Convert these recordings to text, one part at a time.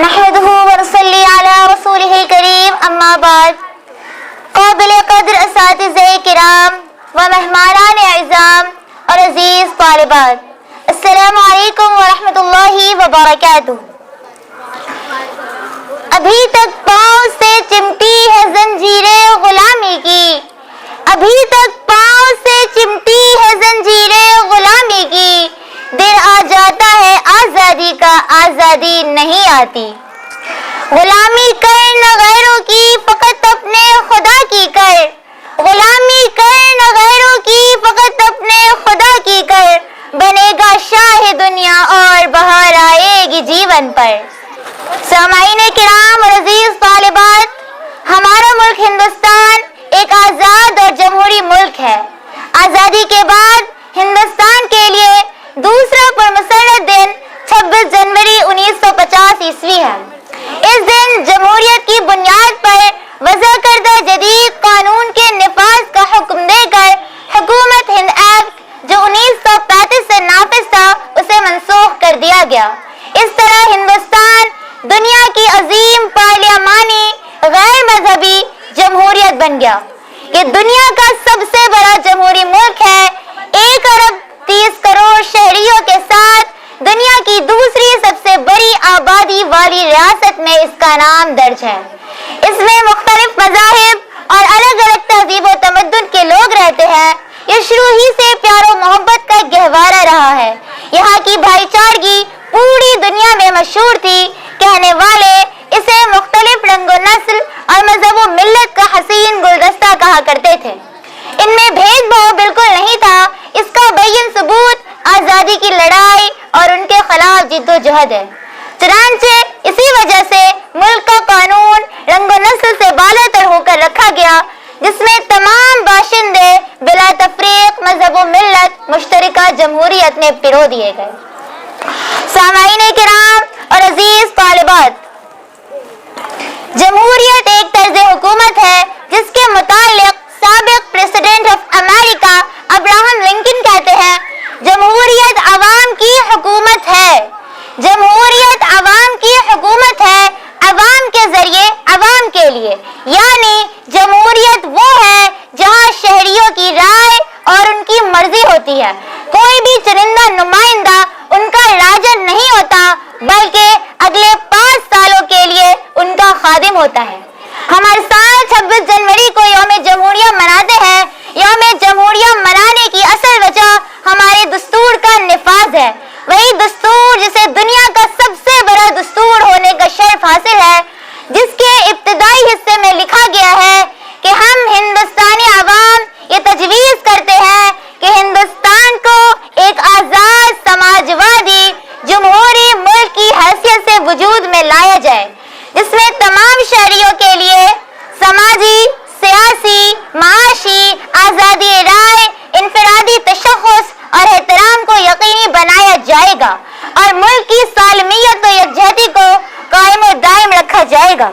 نحمده ونصلي على رسوله الكريم اما بعد. قابل قدر اساتذہ کرام و مہمانان اعظام اور عزیز طالبات، السلام علیکم ورحمۃ اللہ وبرکاتہ. ابھی تک پاؤں سے چمٹی ہے زنجیریں غلامی کی، ابھی تک پاؤں سے چمٹی ہے زنجیریں غلامی کی. دن آ جاتا ہے آزادی کا، آزادی نہیں آتی. غلامی کر نہ غیروں کی، فقط اپنے خدا کی کر. غلامی کر نہ غیروں کی، فقط اپنے خدا کی کر. بنے گا شاہ دنیا اور بہار آئے گی جیون پر. سامعین کرام اور عزیز طالبات، ہمارا ملک ہندوستان ایک آزاد اور جمہوری ملک ہے. آزادی کے بعد ہندوستان کے لیے دوسرا پرمسرت دن 26 جنوری 1950 عیسوی ہے. اس دن جمہوریت کی بنیاد پر وضع کردہ جدید قانون کے نفاذ کا حکم دے کر حکومت ہند ایکٹ جو 1935 سے نافذ تھا اسے منسوخ کر دیا گیا. اس طرح ہندوستان دنیا کی عظیم پارلیمانی غیر مذہبی جمہوریت بن گیا. یہ دنیا کا سب سے بڑا جمہوری ملک ہے. 1 ارب 30 کروڑ شہریوں کے ساتھ دنیا کی دوسری سب سے بڑی آبادی والی ریاست میں اس کا نام درج ہے. اس میں مختلف مذاہب اور الگ الگ تہذیب و تمدن کے لوگ رہتے ہیں. یہ شروع ہی سے پیار و محبت کا گہوارہ رہا ہے. یہاں کی بھائی چارگی پوری دنیا میں مشہور تھی. کہنے والے اسے مختلف رنگ و نسل اور مذہب و ملت کا حسین گلدستہ کہا کرتے تھے. ان میں بھید بھاؤ بالکل نہیں تھا. اس کا بین ثبوت آزادی کی لڑائی اور ان کے خلاف جد و جہد ہے. چنانچہ اسی وجہ سے ملک کا قانون رنگ و نسل سے بالا تر ہو کر رکھا گیا، جس میں تمام باشندے بلا تفریق مذہب و ملت مشترکہ جمہوریت میں پرو دیے گئے. سامعین کرام اور عزیز طالبات، جمہوریت ایک طرز حکومت ہے جس کے متعلق سابق president of America Abraham Lincoln کہتے ہیں، جمہوریت عوام کی حکومت ہے. جمہوریت عوام کی حکومت ہے، عوام کے ذریعے عوام کے لیے. یعنی جمہوریت وہ ہے جہاں شہریوں کی رائے اور ان کی مرضی ہوتی ہے. کوئی بھی چنندہ نمائندہ ان کا راجن نہیں ہوتا، بلکہ اگلے 5 سالوں کے لیے ان کا خادم ہوتا ہے. ہم ہر سال 26 جنوری کو یوم جمہوریہ مناتے ہیں. یوم جمہوریہ منانے کی اصل وجہ ہمارے دستور کا نفاذ ہے. وہی دستور جسے دنیا کا سب سے بڑا دستور ہونے کا شرف حاصل ہے، جس کے ابتدائی حصے میں لکھا گیا ہے کہ ہم ہندوستانی عوام یہ تجویز کرتے ہیں کہ ہندوستان کو ایک آزاد سماجوادی جمہوری ملک کی حیثیت سے وجود میں لایا جائے، جس میں تمام شہریوں کے لیے سماجی، سیاسی، معاشی آزادی رائے، انفرادی تشخص اور احترام کو یقینی بنایا جائے گا اور ملک کی سالمیت و یکجہتی کو قائم و دائم رکھا جائے گا.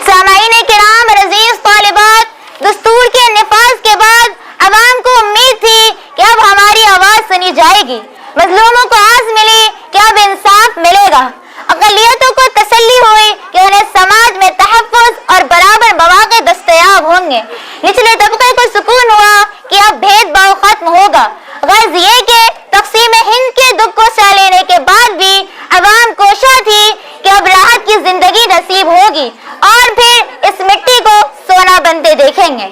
سامعین کرام اور عزیز طالبات، دستور کے نفاذ کے بعد عوام کو امید تھی کہ اب ہماری آواز سنی جائے گی. مظلوموں کو آس ملی کہ اب انصاف ملے گا. اقلیتوں کو تسلی ہوئی کہ انہیں سماج میں تحفظ اور برابر مواقع دستیاب ہوں گے. نچلے طبقے کو سکون ہوا کہ اب بھید بھاؤ ختم ہوگا. غرض یہ کہ تقسیم ہند کے دکھ کو سہ لینے کے بعد بھی عوام کوشاں تھی کہ اب راحت کی زندگی نصیب ہوگی اور پھر اس مٹی کو سونا بنتے دیکھیں گے.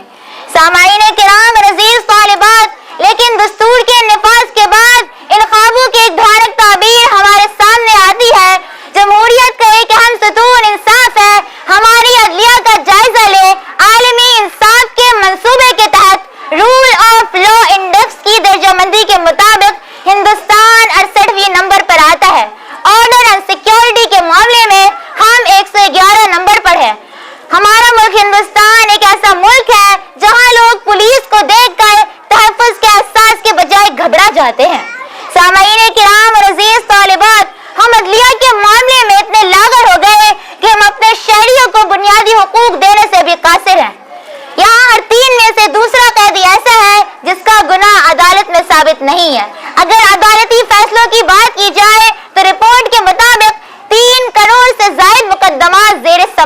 سامعین کرام اور عزیز طالبات، لیکن دستور کے نفاذ کے بعد ان خوابوں کی ایک بھیانک تعبیر ہمارے سامنے آتی ہے. جمہوریت کا ایک اہم ستون انصاف ہے. ہماری عدلیہ کا جائزہ لے. عالمی انصاف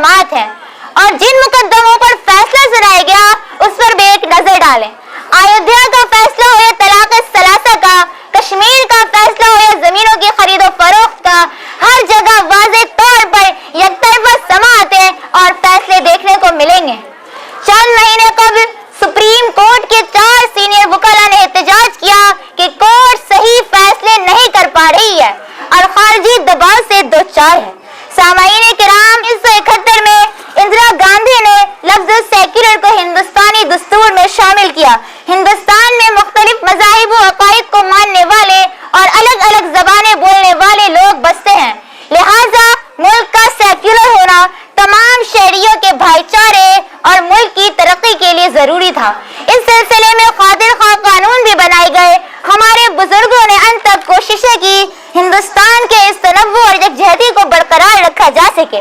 سماعت ہیں اور جن مقدموں پر فیصلہ سنایا گیا اس پر بھی ایک نظر ڈالیں۔ ایودھیا کا فیصلہ ہو یا طلاق ثلاثہ کا، کشمیر کا فیصلہ ہو یا زمینوں کی خرید و فروخت کا، ہر جگہ واضح طور پر یک طرفہ سماعتیں اور فیصلے دیکھنے کو ملیں گے۔ چند مہینے قبل سپریم کورٹ کے 4 سینئر وکلاء نے احتجاج کیا کہ کورٹ صحیح فیصلے نہیں کر پا رہی ہے اور خارجی دباؤ سے دوچار ہے۔ سامعین کرام، 1971 میں اندرا گاندھی نے لفظ سیکولر کو ہندوستانی دستور میں شامل کیا۔ ہندوستان میں مختلف مذاہب و عقائد کو ماننے والے اور الگ الگ زبانیں بولنے والے لوگ بستے ہیں، لہذا ملک کا سیکولر ہونا تمام شہریوں کے بھائی چارے اور ملک کی ترقی کے لیے ضروری تھا۔ اس سلسلے میں خاطر خواہ قانون بھی بنائے گئے۔ ہمارے بزرگوں نے ان تک کوششیں کی ہندوستان کے اس تنوع اور یکجہتی کو برقرار رکھا جا سکے،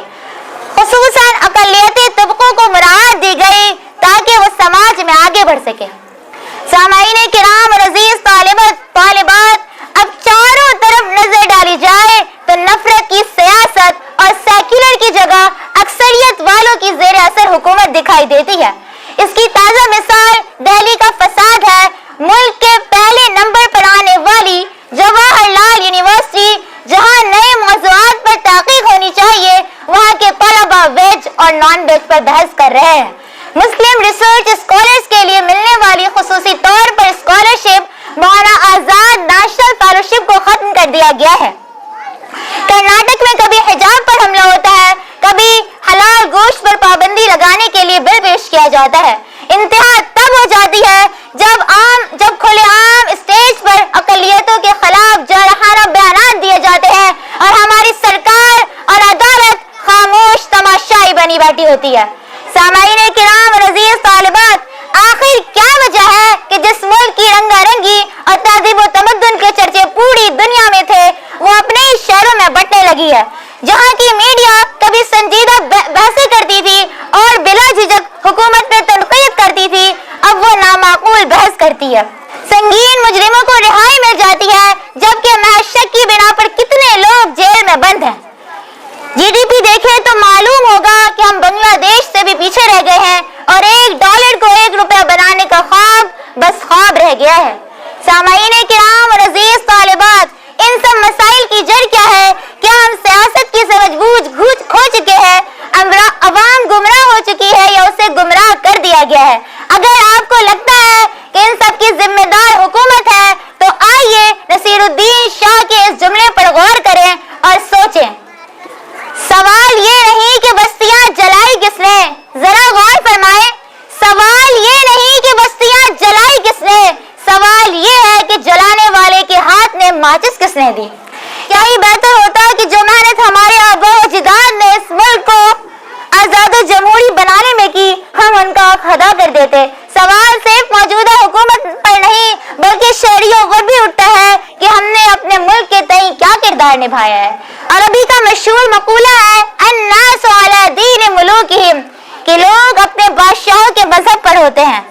خصوصاً اقلیتی طبقوں کو مراعات دی گئی تاکہ وہ سماج میں آگے بڑھ سکے۔ سامعین کرام اور عزیز طالبات، اب چاروں طرف نظر ڈالی جائے تو نفرت کی سیاست اور سیکولر کی جگہ اکثریت والوں کی زیر اثر حکومت دکھائی دیتی ہے۔ اس کی تازہ مثال دہلی کا فساد ہے۔ ملک کے پہلے نمبر پر آنے والی جواہر لال یونیورسٹی، جہاں نئے موضوعات پر تحقیق ہونی چاہیے، وہاں کے طلباء ویج اور نان ویج پر بحث کر رہے ہیں۔ مسلم ریسرچ اسکالرز کے لیے ملنے والی خصوصی طور پر scholarship Maulana Azad national fellowship کو ختم کر دیا گیا ہے۔ کرناٹک میں کبھی حجاب پر حملہ ہوتا ہے، کبھی حلال گوشت پر پابندی لگانے کے لیے بل پیش کیا جاتا ہے۔ انتہا تب ہو جاتی ہے جب کھلے عام اسٹیج پر اقلیتوں کے خلاف جارحانہ بیانات دیے جاتے ہیں اور ہماری سرکار اور عدالت خاموش تماشائی بنی بیٹھی ہوتی ہے۔ سامعین کرام اور عزیز طالبات، آخر کیا وجہ ہے کہ جس ملک کی رنگا رنگی اور تہذیب و تمدن کے چرچے پوری دنیا میں تھے وہ اپنے ہی شہروں میں بٹنے لگی ہے؟ جہاں کی میڈیا کبھی سنجیدہ بحثیں کرتی تھی اور بلا جھجک حکومت میں تنقید کرتی تھی، اب وہ نامعقول بحث کرتی ہے۔ سنگین مجرموں کو رہائی مل جاتی ہے، جبکہ محض شک کی بنا پر کتنے لوگ جیل میں بند ہیں۔ جی ڈی پی دیکھیں تو معلوم ہوگا کہ ہم بنگلہ دیش سے بھی پیچھے رہ گئے ہیں اور $1 کو $1 بنانے کا خواب بس خواب رہ گیا ہے۔ سامعین کرام اور عزیز طالبات، ان سب مسائل کی جڑ کیا ہے؟ کیا ہم سیاست کی سمجھ بوجھ کھو چکے ہیں؟ عوام گمراہ ہو چکی ہے یا اسے گمراہ کر دیا گیا ہے؟ اگر آپ کو لگتا ہے کہ ان سب کی ذمہ دار حکومت ہے تو آئیے نصیر الدین شاہ کے اس جملے پر غور کریں اور سوچیں۔ سوال یہ نہیں کہ بستیاں جلائی کس نے، ذرا غور فرمائیں۔ سوال یہ نہیں کہ بستیاں جلائی کس نے، سوال یہ ہے کہ جلانے والے کے ہاتھ میں ماچس کس نے دی؟ کیا ہی بہتر ہوتا کہ جو محنت ہمارے آباء و اجداد نے اس ملک کو آزاد و جمہوری بنانے میں کی، ہم ان کا حق ادا کر دیتے۔ سوال صرف موجودہ حکومت پر نہیں بلکہ شہریوں پر بھی اٹھتا ہے کہ ہم نے اپنے ملک کے تئیں کیا کردار نبھایا ہے۔ عربی کا مشہور مقولہ ہے الناس علی دین ملوکہم، کہ لوگ اپنے بادشاہوں کے مذہب پر ہوتے ہیں۔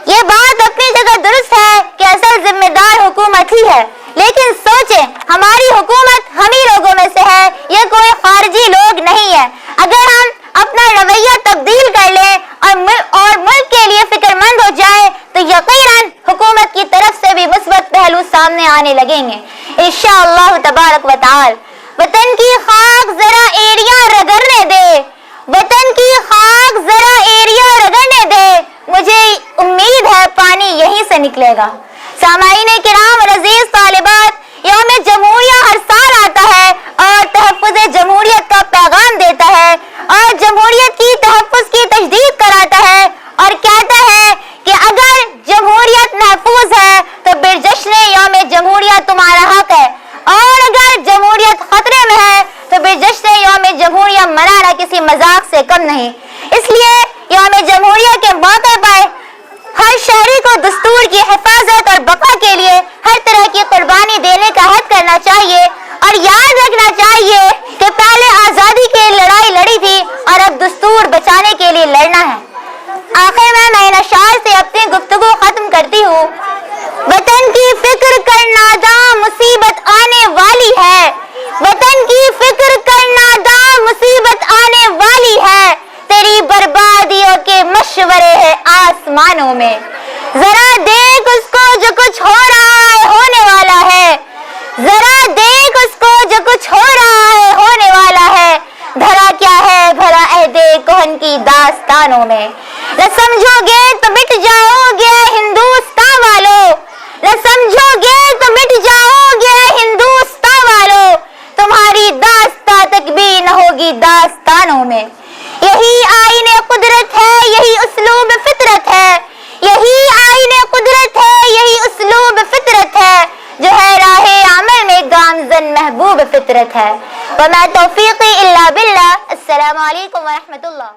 یہ بات اپنی جگہ درست ہے کہ اصل ذمہ دار حکومت ہی ہے، لیکن سوچیں ہماری حکومت ہم ہی لوگوں میں سے ہے، یہ کوئی خارجی لوگ نہیں ہے۔ اگر ہم اپنا رویہ تبدیل کر لیں اور ملک کے لیے فکر مند ہو جائیں تو یقیناً حکومت کی طرف سے بھی مثبت پہلو سامنے آنے لگیں گے انشاءاللہ تبارک و تعالی۔ وطن کی خاک ذرا ایریا رگڑنے دے، وطن کی خاک ذرا ایریا رگڑنے دے، مجھے امید ہے پانی یہیں سے نکلے گا۔ سامعین کرام اور عزیز طالبات، یوم جمہوریہ ہر سال آتا ہے اور تحفظ جمہوریت کا پیغام دیتا ہے اور جمہوریت کی تحفظ کی تجدید کراتا ہے اور کہتا ہے کہ اگر جمہوریت محفوظ ہے تو برجشن یوم جمہوریہ تمہارا حق ہے، اور اگر جمہوریت خطرے میں ہے تو برجشن یوم جمہوریہ منانا کسی مذاق سے کم نہیں۔ اس لیے یوم جمہوریہ کے موقع پر ہر شہری کو دستور کی حفاظت اور بقا کے لیے ہر طرح کی قربانی دینے کا عہد کرنا چاہیے اور یاد رکھنا چاہیے کہ پہلے آزادی کی لڑائی لڑی تھی اور اب دستور بچانے کے لیے لڑنا ہے۔ آخر میں ان اشعار سے اپنی گفتگو ختم کرتی ہوں۔ وطن کی فکر کرنا دا مصیبت آنے والی ہے، وطن کی فکر کرنا دا مصیبت آنے والی ہے، دلہن کی داستانوں میں. نہ سمجھو گے تو مٹ جاؤ گے ہندوستان والوں, نہ سمجھو گے تو مٹ جاؤ گے ہندوستان والوں, تمہاری داستان تک بھی نہ ہوگی داستانوں میں. یہی آئین قدرت ہے, یہی اسلوب فطرت ہے, یہی آئین قدرت ہے, یہی اسلوب فطرت ہے, جو ہے راہ عمل میں گامزن محبوب فطرت ہے. وما توفیقی الا باللہ. السلام علیکم ورحمۃ اللہ.